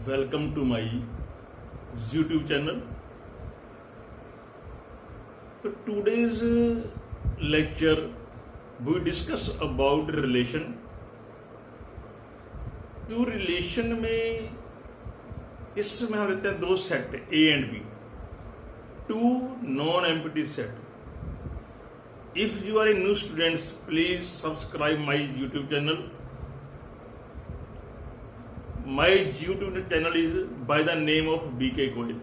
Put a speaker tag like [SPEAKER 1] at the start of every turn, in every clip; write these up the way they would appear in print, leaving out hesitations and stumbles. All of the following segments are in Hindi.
[SPEAKER 1] Welcome to my YouTube channel. So today's lecture we discuss about relation. तो रिलेशन में इसमें हम लेते हैं दो set A and B, two non empty set. If you are a new student, please subscribe my YouTube channel. My YouTube channel is by the name of BK Koil.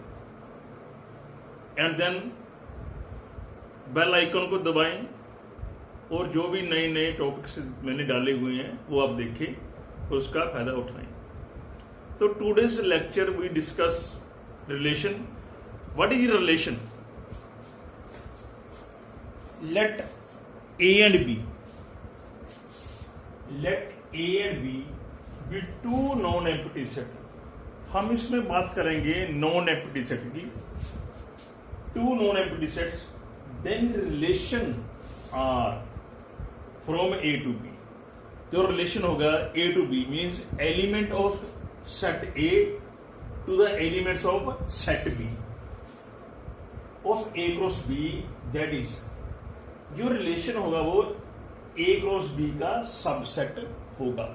[SPEAKER 1] And then bell icon को दबाएं और जो भी नए नए टॉपिक्स मैंने डाले हुए हैं वो आप देखें, उसका फायदा उठाएं. तो today's lecture we discuss relation. What is relation? Let A and B be two non-empty set. हम इसमें बात करेंगे नॉन एम्प्टी सेट की. Two non empty sets, then relation are from A to B. जो रिलेशन होगा A to B means element of set A to the elements of set B of A cross B. That is जो रिलेशन होगा वो A क्रॉस B का सबसेट होगा.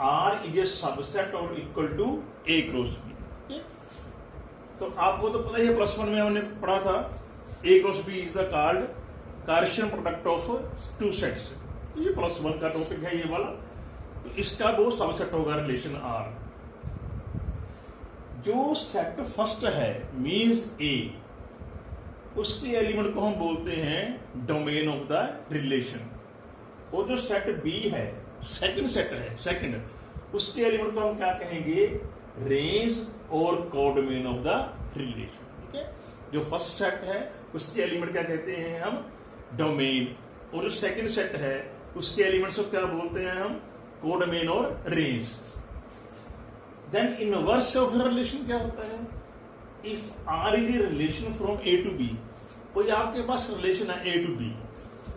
[SPEAKER 1] R इज ए सबसेट और equal to A cross B. तो आपको तो पता ही है, +1 में हमने पढ़ा था A cross B is the called cartesian product of two sets. ये +1 का टॉपिक है ये वाला. तो इसका वो सबसेट होगा रिलेशन R. जो सेट फर्स्ट है मींस A, उसके एलिमेंट को हम बोलते हैं डोमेन ऑफ द रिलेशन. और जो सेट बी है, सेकंड सेट है सेकंड, उसके एलिमेंट को हम क्या कहेंगे? रेंज और कोडोमेन ऑफ द रिलेशन. ठीक है. जो फर्स्ट सेट है उसके एलिमेंट क्या कहते हैं हम? डोमेन. और जो सेकंड सेट है उसके एलिमेंट्स को क्या बोलते हैं हम? कोडोमेन और range. Then inverse of relation क्या होता है? If R is a relation from A to B, कोई आपके पास रिलेशन है ए टू बी,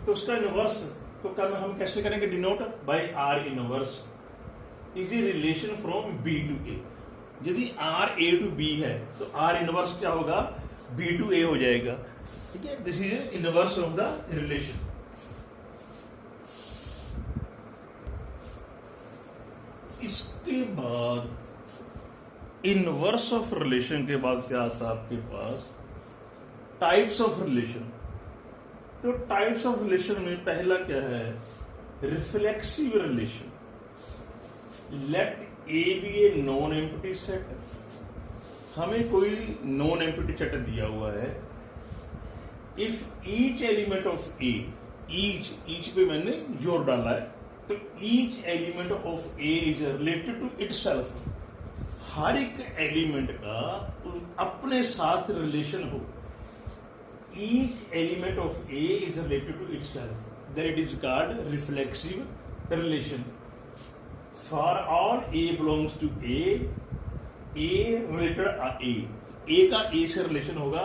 [SPEAKER 1] तो उसका इनवर्स को हम कैसे करेंगे? Denote by R inverse is a relation from B to A. यदि आर ए टू बी है तो आर इनवर्स क्या होगा? बी टू ए हो जाएगा. ठीक है. This is A inverse of the relation. इसके बाद इनवर्स ऑफ रिलेशन के बाद क्या आता है आपके पास? Types of relation. तो टाइप्स ऑफ रिलेशन में पहला क्या है? Reflexive relation. Let A be a non empty set. हमें कोई नॉन एम्प्टी सेट दिया हुआ है. If each element of A, each पे मैंने जोर डाला है, तो each element of A is related to itself. हर एक एलिमेंट का अपने साथ रिलेशन हो. Each element of A is related to itself, that it is called reflexive relation. For all A belongs to A related A का ए से रिलेशन होगा.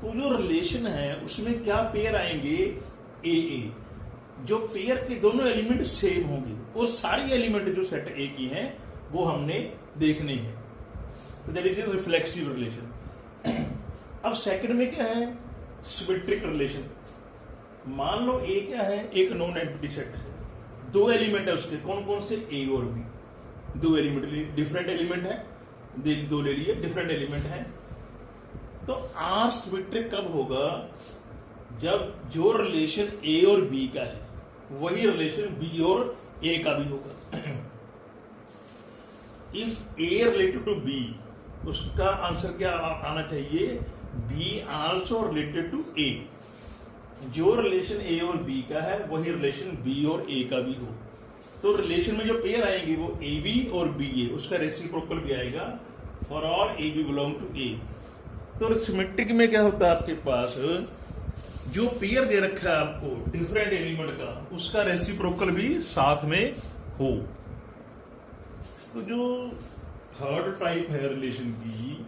[SPEAKER 1] तो जो रिलेशन है उसमें क्या पेयर आएंगे? ए. जो पेयर के दोनों एलिमेंट सेम होंगे. वो सारी एलिमेंट जो सेट ए की हैं वो हमने देखने हैं. That is a reflexive relation. अब सेकंड में क्या है? Symmetric relation. मान लो ए क्या है? एक नॉन एम्प्टी सेट है. दो एलिमेंट है उसके. कौन कौन से? ए और बी. दो एलिमेंट, डिफरेंट एलिमेंट है, दो ले लिए, डिफरेंट एलिमेंट है. तो आर सिमेट्रिक कब होगा? जब जो रिलेशन ए और बी का है वही रिलेशन बी और ए का भी होगा. If A related to B, उसका आंसर क्या आना चाहिए? B also related to A. जो रिलेशन ए और बी का है वही रिलेशन बी और ए का भी हो. तो रिलेशन में जो पेयर आएंगे वो ए बी और बी ए, उसका रेसिप्रोकल भी आएगा. For all A B belong to A. तो सिमेट्रिक में क्या होता है आपके पास? जो पेयर दे रखा है आपको डिफरेंट एलिमेंट का, उसका रेसिप्रोकल भी साथ में हो. तो जो थर्ड टाइप है रिलेशन की,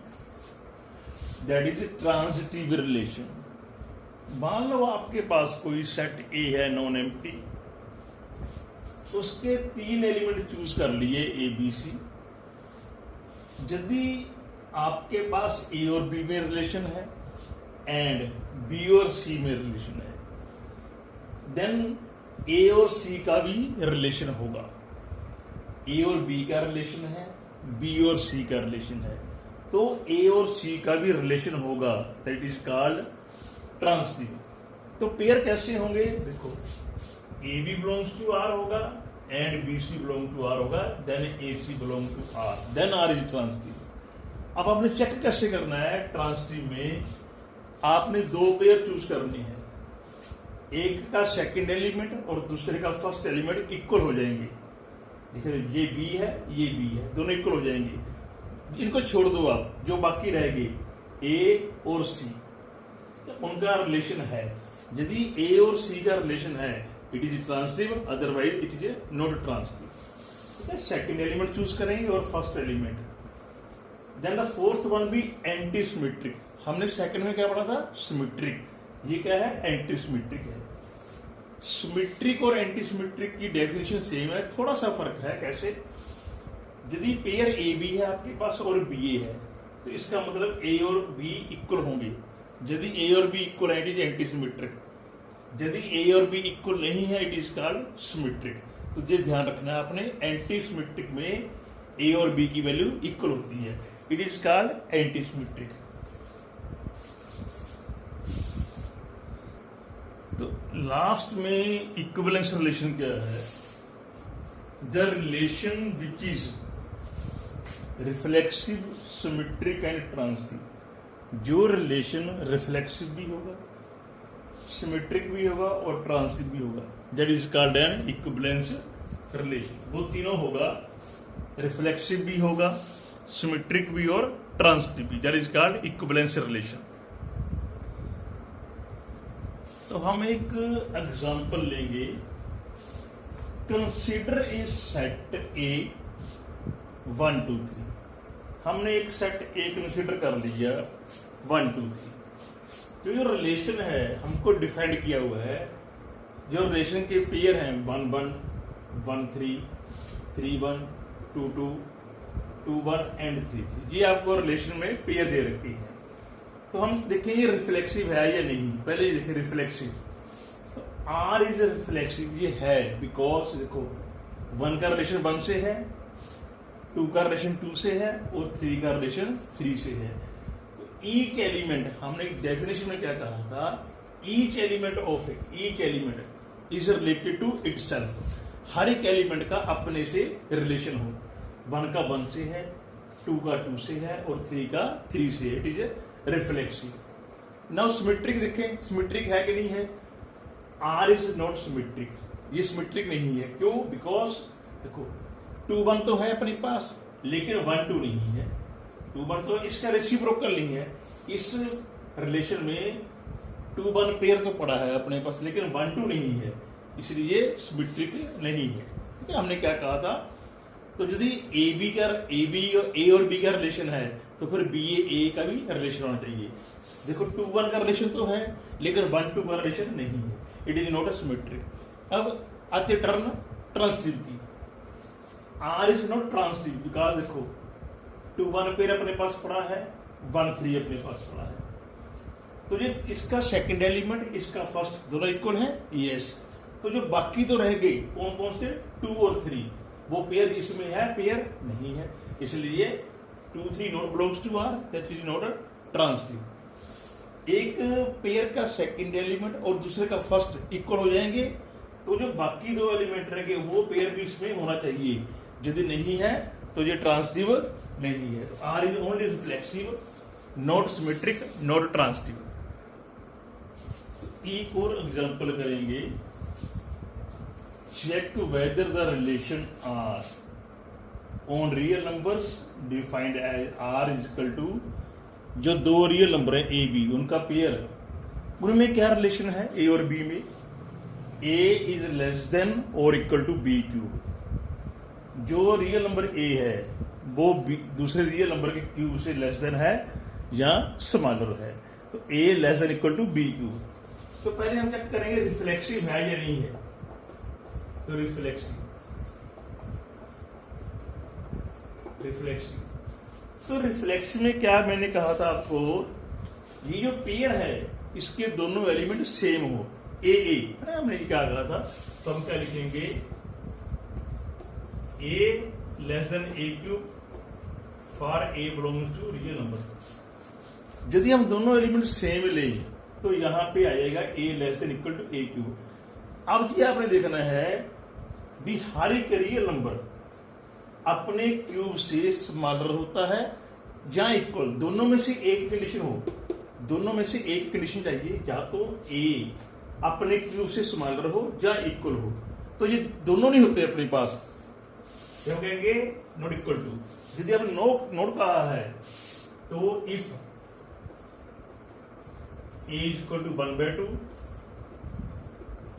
[SPEAKER 1] दैट इज ट्रांजिटिव रिलेशन. मान लो आपके पास कोई सेट ए है नॉन एम्प्टी, उसके 3 एलिमेंट चूज कर लिए ए बी सी. यदि आपके पास ए और बी में रिलेशन है एंड बी और सी में रिलेशन है, देन ए और सी का भी रिलेशन होगा। ए और बी का रिलेशन है, बी और सी का रिलेशन है, तो ए और सी का भी रिलेशन होगा, दैट इज कॉल्ड ट्रांसिटिव। तो पेयर कैसे होंगे? देखो, A B belongs to R होगा and B C belong to R होगा, then A C belong to R, then R is transitive. अब आपने चेक कैसे करना है? ट्रांसिटिव में आपने दो पेयर चूज करने हैं, एक का सेकंड एलिमेंट और दूसरे का फर्स्ट एलिमेंट इक्वल हो जाएंगे। देखिए, ये बी है, ये बी है, दोनों इक्वल हो जाएंगे। इनको छोड़ दो आप, जो बाकी रहेंगे ए और सी, उनका रिलेशन है। यदि ए और सी का रिलेशन है, it is transitive, otherwise it is not transitive. ठीक है, सेकंड एलिमेंट चूज करेंगे और first element. Then the fourth one भी एंटी सिमेट्रिक। हमने सेकंड में क्या पढ़ा था? सिमेट्रिक। ये क्या है? एंटी सिमेट्रिक है। सिमेट्रिक और एंटी सिमेट्रिक की डेफिनेशन सेम है, थोड़ा सा फर्क है। कैसे? यदि पेयर ए बी है आपके पास और बी ए है, तो इसका मतलब ए और बी इक्वल होंगे। यदि ए और बी इक्वल है, इट इज एंटी सिमेट्रिक। यदि ए और बी इक्वल नहीं है, इट इज कॉल्ड सिमेट्रिक। तो ये ध्यान रखना है आपने, एंटी सिमेट्रिक में ए और बी की वैल्यू इक्वल होती है, it is called anti symmetric. तो लास्ट में इक्विवेलेंस रिलेशन क्या है? The relation which is reflexive, symmetric and transitive. जो रिलेशन रिफ्लेक्सिव भी होगा, सिमेट्रिक भी होगा और ट्रांसिटिव भी होगा, that is called an equivalence relation. वो तीनों होगा, रिफ्लेक्सिव भी होगा, सिमेट्रिक भी और ट्रांसिटिव भी, that is called equivalence relation. तो हम एक एग्जांपल लेंगे। कंसीडर ए सेट ए 1 2 3। हमने एक सेट ए कंसीडर कर लिया 1 2 3। तो जो रिलेशन है हमको डिफाइंड किया हुआ है, जो रिलेशन के पेयर हैं 1 1 1 3 3 1 2 2 2 1 एंड 3 3, ये आपको रिलेशन में पेयर दे रखी है। तो हम देखेंगे रिफ्लेक्सिव है या नहीं। पहले ये देखें रिफ्लेक्सिव, तो आर इज रिफ्लेक्सिव, ये है बिकॉज देखो 1 का रिलेशन 1 से है, 2 का रिलेशन 2 से है और 3 का रिलेशन 3 से है। तो ईच एलिमेंट, हमने डेफिनेशन में क्या कहा था? Each element of each element is related to itself. हर एक एलिमेंट का अपने से रिलेशन हो। 1 का 1 से है, 2 का 2 से है और 3 का 3 से है, it is reflexive. Now symmetric देखें, सिमेट्रिक है कि नहीं है? आर इज नॉट सिमेट्रिक, ये सिमेट्रिक नहीं है। क्यों? बिकॉज देखो 2 1 तो है अपने पास, लेकिन 1 2 नहीं है। 2 1 तो इसका रेसिप्रोकल नहीं है। इस रिलेशन में 2 1 पेयर तो पड़ा है अपने पास, लेकिन 1 2 नहीं है, इसलिए सिमेट्रिक नहीं है। ठीक है, हमने क्या कहा था? तो यदि ए और बी का रिलेशन है, तो फिर बी ए का भी रिलेशन होना चाहिए। देखो 2 1 का रिलेशन तो है, लेकिन 1 2 का रिलेशन नहीं है, it is not a symmetric. अब आते टर्म ट्रांसिटिव की। R is not transitive because देखो 2 1 पेयर अपने पास पड़ा है, 1 3 अपने पास पड़ा है, तो ये इसका सेकंड एलिमेंट, इसका फर्स्ट, दोनों इक्वल है, यस। तो जो बाकी तो रह गई कौन कौन से? 2 और 3, वो पेयर इसमें है, पेयर नहीं है, इसलिए 2 3 not belongs to R, that is not a transitive. एक पेयर का सेकंड एलिमेंट और दूसरे का फर्स्ट इक्वल हो जाएंगे, तो जो बाकी 2 एलिमेंट रहेंगे वो पेयर भी इसमें होना चाहिए। यदि नहीं है तो ये ट्रांसिटिव नहीं है। R is only reflexive, not symmetric, not transitive. एक और एग्जांपल करेंगे। Check whether the relation R on real numbers defined as R is equal to, जो 2 रियल नंबर है ए बी, उनका पेयर, उनमें क्या रिलेशन है? ए और बी में ए इज लेस देन और इक्वल टू बी क्यूब। जो रियल नंबर ए है वो दूसरे रियल नंबर के क्यूब से लेस देन है या स्मॉलर है, तो A less than equal to B cube. तो पहले हम चेक करेंगे रिफ्लेक्सिव है या नहीं है। तो रिफ्लेक्सिव तो रिफ्लेक्सिव में क्या मैंने कहा था आपको, ये जो पेयर है इसके दोनों एलिमेंट सेम हो, ए है ना, हमने क्या कहा था। तो हम क्या लिखेंगे, A less than A cube for A belongs to real number. यदि हम दोनों एलिमेंट सेम लें तो यहां पे आएगा A less than equal to A cube. अब जी आपने देखना है भी हर एक रियल नंबर अपने क्यूब से स्मॉलर होता है या इक्वल, दोनों में से एक कंडीशन हो, दोनों में से एक कंडीशन चाहिए, या तो ए अपने क्यूब से स्मॉलर हो या इक्वल हो। तो ये दोनों नहीं होते अपने पास, क्या कहेंगे, नॉट इक्वल टू। यदि आपने नोट कहा है तो if a is equal to 1/2,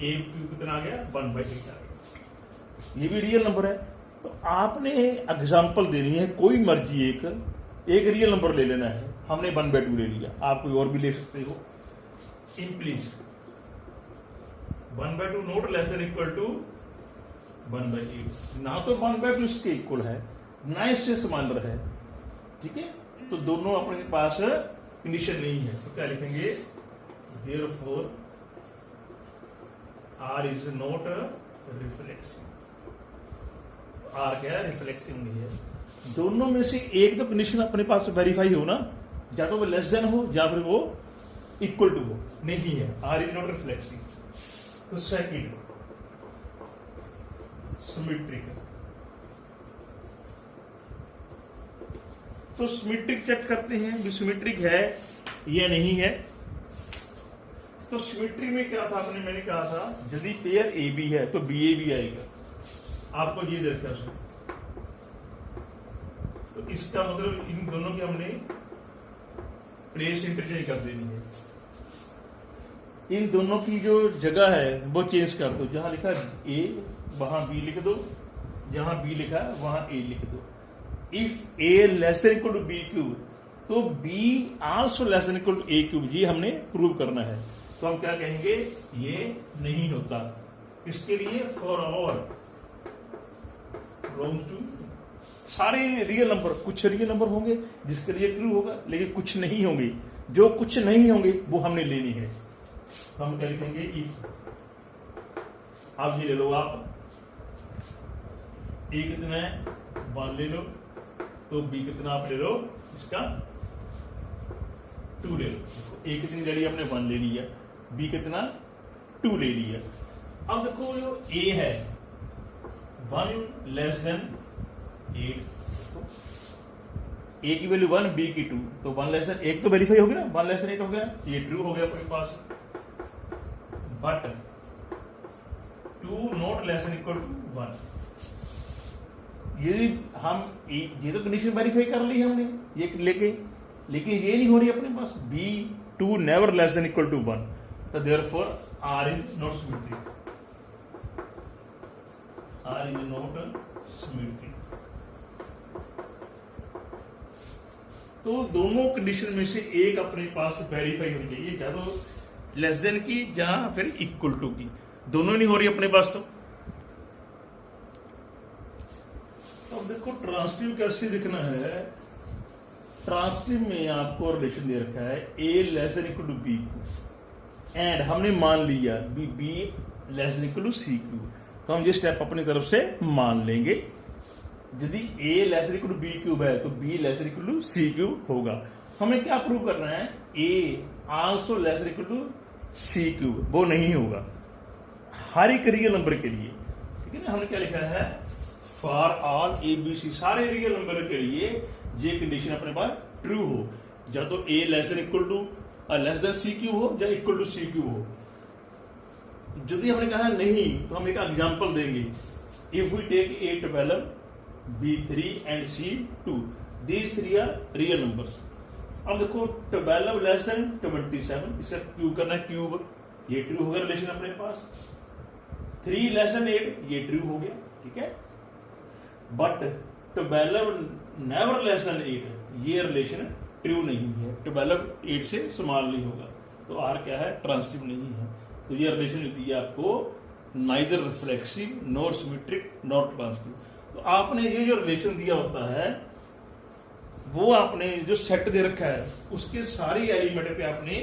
[SPEAKER 1] a cube कितना आ गया, 1/8 आ गया। ये भी रियल नंबर है। तो आपने एग्जाम्पल देनी है, कोई मर्जी एक रियल नंबर ले लेना है। हमने 1/2 ले लिया, आप कोई और भी ले सकते हो। इन प्लीज 1/2 not less than equal to 1/8, ना तो 1/2 इसके इक्वल है ना इससे स्मॉलर है, ठीक है। तो दोनों अपने पास कंडीशन नहीं है। तो क्या लिखेंगे, therefore R is not reflexive. R क्या है, रिफ्लेक्सिव नहीं है। दोनों में से एक तो कंडीशन अपने पास वेरीफाई हो ना, या तो वो लेस देन हो या फिर वो इक्वल टू हो, नहीं है, आर इज नॉट रिफ्लेक्सिव। तो सेकंड सिमेट्रिक, तो सिमेट्रिक चेक करते हैं भी सिमेट्रिक है या नहीं है। तो सिमेट्रिक में क्या था, आपने मैंने कहा था यदि पेयर ए बी है तो बी ए बी आएगा। आपको ये देखा सुन, तो इसका मतलब इन दोनों की हमने प्लेस इंटरचेंज कर देनी है। इन दोनों की जो जगह है वो चेंज कर दो, जहां लिखा ए वहां बी लिख दो, जहां बी लिखा है वहां ए लिख दो। If A less than equal to B cube तो B also less than equal to A cube, ये हमने प्रूव करना है। तो हम क्या कहेंगे, ये नहीं होता। इसके लिए फॉर ऑल बिलोंग्स टू, सारे रियल नंबर, कुछ रियल नंबर होंगे जिसके लिए ट्रू होगा, लेकिन कुछ नहीं होंगे, जो कुछ नहीं होंगे वो हमने लेनी है। तो हम क्या लिखेंगे, इफ, आप ये ले लो, आप ए कितना है 1 ले लो, तो बी कितना आप ले लो, इसका 2 ले लो। ए कितनी ले ली आपने, 1 ले लिया, बी कितना 2 ले लिया। अब देखो जो ए है 1 लेस देन 8, ए की वैल्यू 1, बी की 2, तो 1 लेस देन, एक तो वेरीफाई हो गया ना, 1 लेस देन 8 हो गया, ये ट्रू हो गया अपने पास। But 2 not less than equal to 1, यदि हम ये तो कंडीशन वेरीफाई कर ली हमने ये लेके, लेकिन ये नहीं हो रही अपने पास, B 2 never less than equal to 1, तो therefore R is not symmetric, R is not symmetric. तो दोनों कंडीशन में से एक अपने पास वेरीफाई होनी चाहिए, या तो लेस देन की या फिर इक्वल टू की, दोनों नहीं हो रही अपने पास। तो अब देखो ट्रांसटिव कैसे दिखना है। ट्रांसटिव में आपको रिलेशन दे रखा है A less than equal to B cube, and हमने मान लिया B less than equal to C cube. तो हम ये स्टेप अपनी तरफ से मान लेंगे, यदि A less than equal to B cube है तो B less than equal to C cube होगा। हमें क्या प्रूव करना है, A also less than equal to C cube, वो नहीं होगा हर एक रियल नंबर के लिए, ठीक है ना। हमने क्या लिखा है, for all A b c, सारे रियल नंबर के लिए ये कंडीशन अपने पास ट्रू हो, या तो A less than equal to less than C cube हो या इक्वल टू सी क्यूब हो। यदि हमने कहा नहीं तो हम एक एग्जांपल देंगे, if we take a 12, b 3 and c 2, these 3 are real numbers. अब देखो 12 लेस देन 27, इसका क्यूब करना है, क्यूब, ये ट्रू हो गया रिलेशन अपने पास। 3 लेस देन 8, ये ट्रू हो गया, ठीक है। बट 12 नेवर लेस देन 8, ये रिलेशन ट्रू नहीं है, 12 8 से स्मॉल नहीं होगा, तो आर क्या है, ट्रांसटिव नहीं है। तो ये रिलेशन दी है आपको neither reflexive nor symmetric nor transitive. तो आपने ये जो रिलेशन दिया होता है वो आपने जो सेट दे रखा है उसके सारी एलिमेंट पे आपने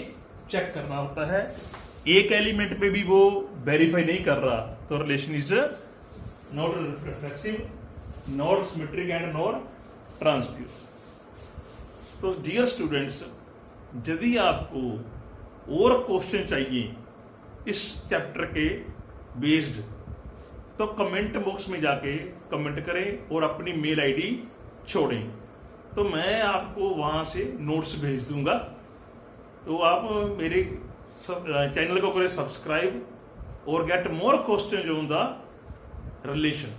[SPEAKER 1] चेक करना होता है। एक एलिमेंट पे भी वो वेरीफाई नहीं कर रहा तो relation is not reflexive, not symmetric and not transfuse. तो डियर स्टूडेंट्स, यदि आपको और क्वेश्चन चाहिए इस चैप्टर के बेस्ड तो कमेंट बॉक्स में जाके कमेंट करें और अपनी मेल आईडी छोड़ें, तो मैं आपको वहां से नोट्स भेज दूंगा। तो आप मेरे चैनल को करें सब्सक्राइब और get more question on the relation.